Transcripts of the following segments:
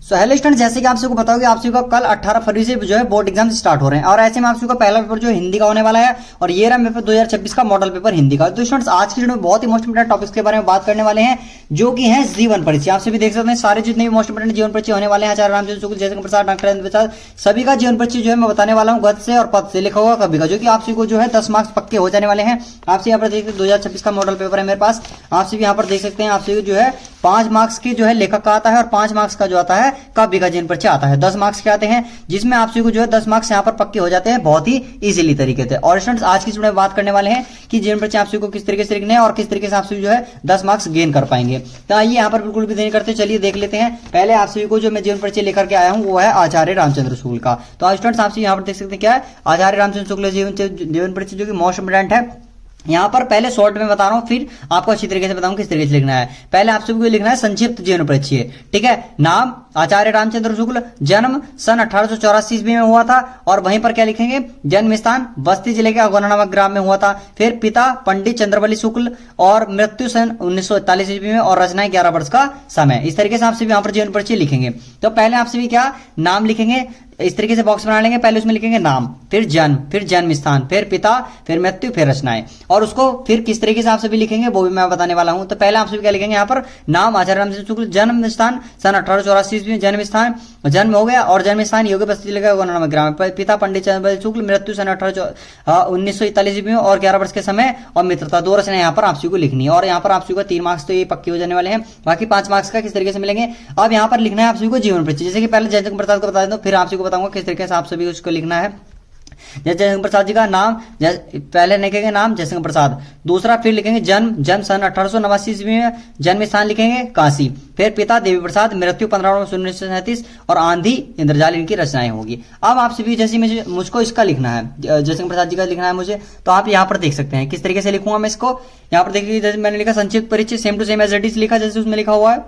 Hello student, जैसे कि आप सबको बताओ कि आप सबका कल 18 फरवरी से जो है बोर्ड एग्जाम स्टार्ट हो रहे हैं और ऐसे में आप सबका पहला पेपर जो हिंदी का होने वाला है और ये रहा पेपर 2026 का मॉडल पेपर हिंदी का। तो स्टूडेंट्स आज की वीडियो में बहुत ही मोस्ट इंपोर्टेंट टॉपिक्स के बारे में बात करने वाले हैं जो कि है जीवन परिचय। आप सभी देख सकते हैं सारे जितने भी मोस्ट इंपोर्टेंट जीवन परिचय होने वाले हैं आचार्य रामचंद्र शुक्ल, जयशंकर प्रसाद, डॉक्टर राजेंद्र प्रसाद, सभी का जीवन परिचय जो है मैं बताने वाला हूँ गद्य से और पद से लिखा हुआ कभी का, जो कि आप सभी को जो है 10 मार्क्स पक्के हो जाने वाले हैं। आपसे यहाँ पर देख सकते 2026 का मॉडल पेपर है मेरे पास। आप सभी यहाँ पर देख सकते हैं आप सभी जो है 5 मार्क्स की जो है लेखक का आता है और 5 मार्क्स का जो आता है काव्य का जीवन परिचय आता है। 10 मार्क्स के आते हैं जिसमें आप सभी को जो है 10 मार्क्स यहाँ पर पक्के हो जाते हैं बहुत ही इजीली तरीके से। और स्टूडेंट्स आज की वीडियो में बात करने वाले हैं कि जीवन परिचय आप सभी को किस तरीके से लिखने हैं और किस तरीके से आप सभी जो है 10 मार्क्स गेन कर पाएंगे। तो आइए यहाँ पर बिल्कुल भी देरी करते चलिए देख लेते हैं। पहले आप सभी को जो मैं जीवन परिचय लेकर के आया हूँ वो है आचार्य रामचंद्र शुक्ल का। तो स्टूडेंट्स आप सभी यहाँ पर देख सकते हैं क्या है आचार्य रामचंद्र शुक्ल जीवन परिचय जो कि मोस्ट इंपोर्टेंट है। यहाँ पर पहले शॉर्ट में बता रहा हूँ फिर आपको अच्छी तरीके से बताऊं किस तरीके से लिखना है। पहले आप सबको लिखना है संक्षिप्त जीवन परिचय, ठीक है। नाम आचार्य रामचंद्र शुक्ल, जन्म सन 1884 ईस्वी में हुआ था और वहीं पर क्या लिखेंगे जन्म स्थान बस्ती जिले के अगौना नामक ग्राम में हुआ था। फिर पिता पंडित चंद्रबली शुक्ल और मृत्यु सन 1941 ईस्वी में और रचनाएं 11 वर्ष का समय। इस तरीके से आप सभी यहाँ पर जीवन परिचय लिखेंगे। तो पहले आप सभी क्या नाम लिखेंगे, इस तरीके से बॉक्स बना लेंगे। पहले उसमें लिखेंगे नाम, फिर जन्म स्थान, फिर पिता, फिर मृत्यु, फिर रचनाएं। और उसको फिर किस तरीके से आप सभी लिखेंगे वो भी मैं बताने वाला हूं। तो पहले आप सभी क्या लिखेंगे यहाँ पर नाम आचार्य रामचंद्र शुक्ल, जन्म स्थान सन 1884 ईस्वी में जन्म स्थान जन्म हो गया और जन्म स्थान योग्य बस्ती जिले का ग्राम, पिता पंडित चंद्रबली शुक्ल, मृत्यु सन 1941 ईस्वी में और 11 वर्ष के समय और मित्रता। 2 रचनाएं यहाँ पर आप सभी को लिखनी है और यहाँ पर आप सभी को 3 मार्क्स तो ये पक्के हो जाने वाले हैं, बाकी 5 मार्क्स का किस तरीके से मिलेंगे। अब यहाँ पर लिखना है आप सभी को जीवन परिचय। जैसे कि पहले जयशंकर प्रसाद को बता देता हूँ फिर आप सभी को बताऊंगा किस तरीके से आप सभी उसको लिखना है। जयशंकर प्रसाद जी का नाम पहले लिखेंगे नाम जयशंकर प्रसाद, दूसरा फिर लिखेंगे जन्म सन 1889 ईस्वी में, जन्म स्थान लिखेंगे काशी, फिर पिता देवी प्रसाद, मृत्यु 15/1937 और आंधी इंद्रजाल इनकी रचनाएं होगी। अब आप सभी जैसे मुझको इसका लिखना है जयशंकर प्रसाद जी का लिखना है मुझे, तो आप यहाँ पर देख सकते हैं किस तरीके से लिखूंगा मैं इसको। यहाँ पर देखिए जैसे मैंने लिखा संक्षिप्त परिचय same to same as it is लिखा जैसे उसमें लिखा हुआ है।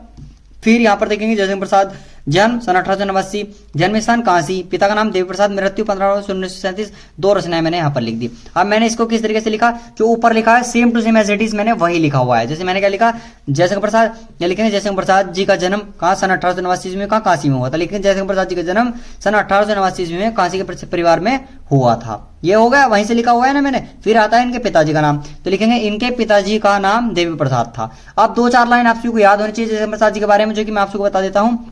फिर यहाँ पर देखेंगे जयशंकर प्रसाद जन्म सन 1889, जन्म स्थान काशी, पिता का नाम देवी प्रसाद, मृत्यु 15/1937। 2 रचनाएं मैंने यहाँ पर लिख दी। अब मैंने इसको किस तरीके से लिखा, जो ऊपर लिखा है same to same as it is मैंने वही लिखा हुआ है। जैसे मैंने क्या लिखा जयशंकर प्रसाद, या लिखेंगे जयशंकर प्रसाद जी का जन्म कहाँ सन 1889 ईस्वी में कहाँ काशी में हुआ था, लेकिन जयशंकर प्रसाद जी का जन्म सन 1889 ईस्वी में काशी के परिवार में हुआ था। ये हो गया, वहीं से लिखा हुआ है ना मैंने। फिर आता है इनके पिताजी का नाम, तो लिखेंगे इनके पिताजी का नाम देवी प्रसाद था। अब 2-4 लाइन आप सबको याद होनी चाहिए जयशंकर प्रसाद जी के बारे में, जो कि मैं आप सबको बता देता हूँ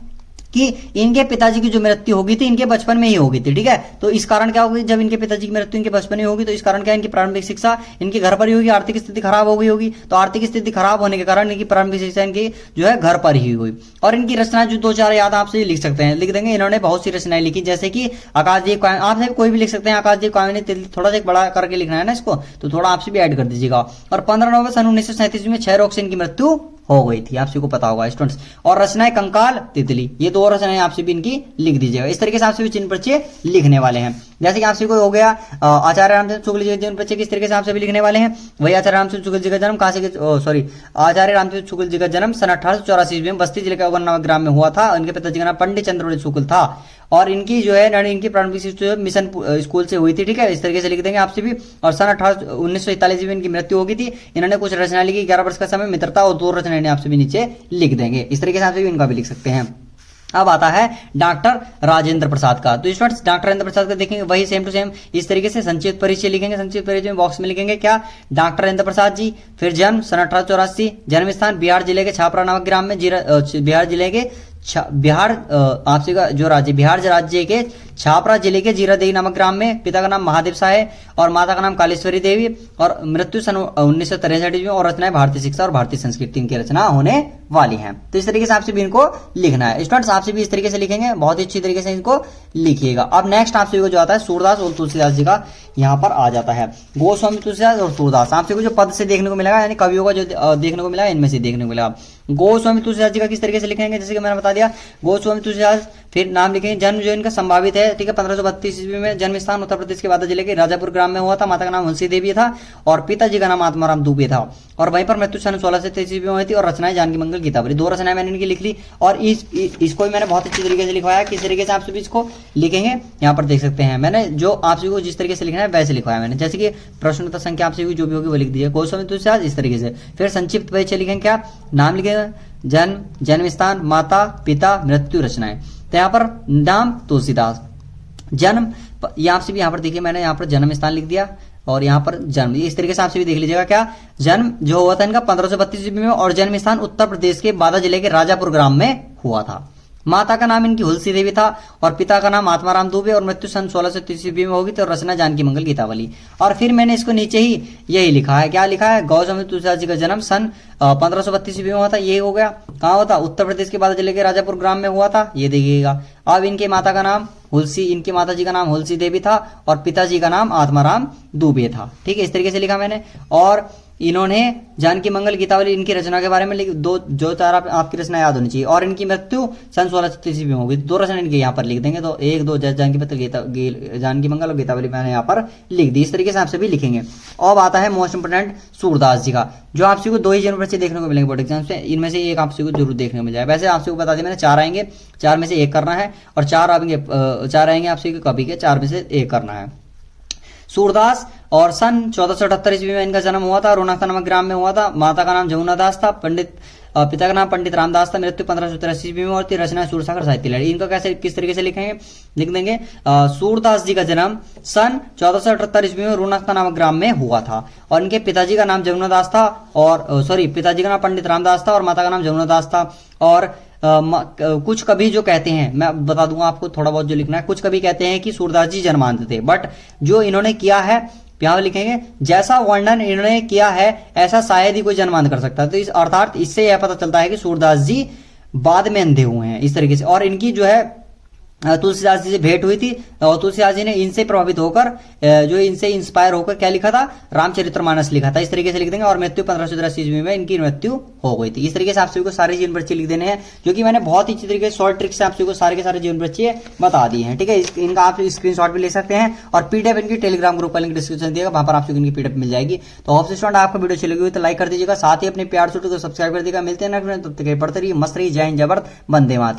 कि इनके पिताजी की जो मृत्यु होगी थी इनके बचपन में ही होगी थी, ठीक है। तो इस कारण क्या होगी, जब इनके पिताजी की मृत्यु इनके बचपन में होगी तो इस कारण क्या इनकी प्रारंभिक शिक्षा इनके घर पर ही होगी। आर्थिक स्थिति खराब हो गई होगी तो आर्थिक स्थिति खराब होने के कारण इनकी प्रारंभिक शिक्षा इनकी जो है घर पर ही हुई। और इनकी रचनाएं जो 2-4 याद आपसे लिख सकते हैं, लिख देंगे। इन्होंने बहुत सी रचनाएं लिखी जैसे कि आकाशदीप, आप कोई भी लिख सकते हैं। आकाशदीप कामिनी, थोड़ा सा बड़ा करके लिखना है ना इसको, तो थोड़ा आपसे भी ऐड कर दीजिएगा। और 15 नवंबर सन 1937 में 6 रोग से इनकी मृत्यु हो गई थी, आप सभी को पता होगा स्टूडेंट्स। और रचनाएं कंकाल तितली, ये 2 रचनाएं आप सभी इनकी लिख दीजिएगा। इस तरीके से आप सभी चिन्ह परिचय लिखने वाले हैं। जैसे कि आप सभी को हो गया आचार्य रामचंद्र शुक्ल जी का जीवन परिचय किस तरीके से आप सभी लिखने वाले हैं, वही आचार्य रामचंद्र शुक्ल जी का जन्म काशी के आचार्य रामचंद्र शुक्ल जी का जन्म सन 1884 ईस्वी में बस्ती जिले के अगौना नामक ग्राम में हुआ था। उनके पिताजी का नाम पंडित चंद्रबली शुक्ल था और इनकी जो है इनकी प्रारंभिक शिक्षा मिशन स्कूल से हुई थी, ठीक है। इस तरीके से लिख देंगे आप सभी। और सन 1941 में इनकी मृत्यु हो गई थी। इन्होंने कुछ रचना लिखी 11 वर्ष का समय, मित्रता और 2 रचनाएं आप सभी नीचे लिख देंगे। इस तरीके से आप सभी इनका भी लिख सकते हैं। अब आता है डॉक्टर राजेंद्र प्रसाद का। तो स्टूडेंट्स डॉक्टर राजेंद्र प्रसाद का देखेंगे वही सेम टू सेम इस तरीके से संक्षिप्त परिचय लिखेंगे। संक्षिप्त परिचय में बॉक्स में लिखेंगे क्या डॉक्टर राजेंद्र प्रसाद जी, फिर जन्म सन 1884, जन्म स्थान बिहार जिले के छापरा नामक ग्राम में, बिहार जिले के बिहार आपसे का जो राज्य बिहार राज्य के छापरा जिले के जीरादेवी नामक ग्राम में, पिता का नाम महादेव शाह है और माता का नाम कालेश्वरी देवी और मृत्यु सन 1963 में। और रचनाएं भारतीय शिक्षा और भारतीय संस्कृति इनकी रचना होने वाली हैं। तो इस तरीके से आपसे भी इनको लिखना है स्टूडेंट्स। आपसे भी इस तरीके से लिखेंगे, बहुत ही अच्छी तरीके से इनको लिखिएगा। अब नेक्स्ट आप सभी को जो आता है सूरदास और तुलसीदास जी का यहाँ पर आ जाता है। गोस्वामी तुलसीदास और सूरदास आप सभी को जो पद से देखने को मिलेगा, यानी कवियों का जो देखने को मिला इनमें से देखने को मिलेगा। गोस्वामी तुलसीदास जी का किस तरीके से लिखेंगे, जैसे कि मैंने बता दिया गोस्वामी तुलसीदास, फिर नाम लिखेंगे। जन्म जो इनका संभावित है, ठीक है, 1532 ईस्वी में। जन्म स्थान उत्तर प्रदेश के बांदा जिले के राजापुर ग्राम में हुआ था। माता का नाम हंसी देवी था और पिताजी का नाम आत्माराम दुबे था और वहीं पर मृत्यु सन 1623 ईस्वी में हुई थी। और रचनाएं जानकी मंगल गीतावली, 2 रचनाएं मैंने इनकी लिख ली। और इसको भी मैंने बहुत अच्छी तरीके से लिखवाया। किस तरीके से आप सभी इसको लिखेंगे यहाँ पर देख सकते हैं। मैंने जो आप सभी को जिस तरीके से लिखना है वैसे लिखवाया मैंने, जैसे कि प्रश्न संख्या आप सभी जो भी होगी वो लिख दीजिए। गोस्वामी तुलसीदास इस तरीके से। फिर संक्षिप्त परिचय लिखेंगे क्या, नाम लिखेंगे जन्म, जन्म स्थान, माता, पिता, मृत्यु, रचनाएं। तो यहाँ पर नाम तुलसीदास, जन्म यहाँ से भी यहाँ पर देखिए मैंने यहाँ पर जन्म स्थान लिख दिया और यहाँ पर जन्म, इस तरीके से आपसे भी देख लीजिएगा। क्या जन्म जो हुआ था इनका 1532 ईस्वी में और जन्म स्थान उत्तर प्रदेश के बांदा जिले के राजापुर ग्राम में हुआ था। माता का नाम इनकी हुलसी देवी था और पिता का नाम आत्माराम दुबे और मृत्यु सन 1630 ईस्वी में होगी। तो रचना जानकी मंगल गीतावली। और फिर मैंने इसको नीचे ही यही लिखा है, क्या लिखा है, गौतम तुलसीदास जी का जन्म सन 1532 ईस्वी में हुआ था। ये हो गया, कहाँ हुआ था, उत्तर प्रदेश के बांदा जिले के राजापुर ग्राम में हुआ था, ये देखिएगा। अब इनके माता का नाम हुलसी, इनकी माता जी का नाम हुलसी देवी था और पिताजी का नाम आत्माराम दुबे था। ठीक है, इस तरीके से लिखा मैंने। और इन्होंने जानकी मंगल गीतावली इनकी रचना के बारे में लिख दो, जो चार आपकी रचना याद होनी चाहिए। और इनकी मृत्यु सन 1636 ईस्वी में होगी। दो रचना इनके यहाँ पर लिख देंगे, तो एक दो जानकी मंगल जानकी मंगल और गीतावली मैंने यहाँ पर लिख दी। इस तरीके से आप सभी लिखेंगे। अब आता है मोस्ट इंपोर्टेंट सूरदास जी का, जो आपसे को 2 ही जनवरी से देखने को मिलेंगे बोर्ड एग्जाम से। इनमें से एक आपसे को जरूर देखने को मिल जाए। वैसे आपसे को बता दें मैंने 4 आएंगे, 4 में से 1 करना है और 4 आएंगे आपसे कभी के 4 में से 1 करना है। सूरदास और सन 1478 ईस्वी में इनका जन्म हुआ था। रोहतक नामक ग्राम में हुआ था। माता का नाम जमुना दास था, पिता का नाम पंडित रामदास था। मृत्यु 1583 ईस्वी में और थी। रचना सूरसागर साहित्य लहरी। इनका कैसे किस तरीके से लिखेंगे, लिख देंगे सूरदास जी का जन्म सन 1478 ईस्वी में रोहतक नामक ग्राम में हुआ था और इनके पिताजी का नाम जमुना दास था और पिताजी का नाम पंडित रामदास था और माता का नाम जमुना दास था। और कुछ कवि जो कहते हैं, मैं बता दूंगा आपको थोड़ा बहुत जो लिखना है, कुछ कवि कहते हैं कि सूरदास जी जन्मांध थे, बट जो इन्होंने किया है यहाँ लिखेंगे, जैसा वर्णन इन्होंने किया है ऐसा शायद ही कोई जन्मांध कर सकता है। तो इस अर्थात इससे यह पता चलता है कि सूरदास जी बाद में अंधे हुए हैं, इस तरीके से। और इनकी जो है तुलसीदास जी से भेंट हुई थी और तुलसीदास जी ने इनसे प्रभावित होकर, जो इनसे इंस्पायर होकर क्या लिखा था, रामचरितमानस लिखा था। इस तरीके से लिख देंगे। और मृत्यु 1583 ईस्वी में इनकी मृत्यु हो गई थी। इस तरीके से आप सभी को सारे जीवन परिचय लिख देने हैं, जो कि मैंने बहुत ही अच्छी तरीके से शॉर्ट ट्रिक से आप सभी को सारे के सारे जीवन परिचय बता दिए हैं। ठीक है, इनका आप स्क्रीनशॉट भी ले सकते हैं और पीडीएफ इनकी टेलीग्राम ग्रुप का लिंक डिस्क्रिप्शन दिएगा, वहां पर आप सभी इनकी पीडीएफ मिल जाएगी। तो होप स्टूडेंट आपको वीडियो अच्छी लगी हुई तो लाइक कर दीजिएगा, साथ ही अपने प्यार छोटे को सब्सक्राइब कर दीजिएगा। मिलते हैं नेक्स्ट, तब तक पढ़ते रहिए, मस्त रहिए। जय हिंद, जय भारत, वंदे मातरम।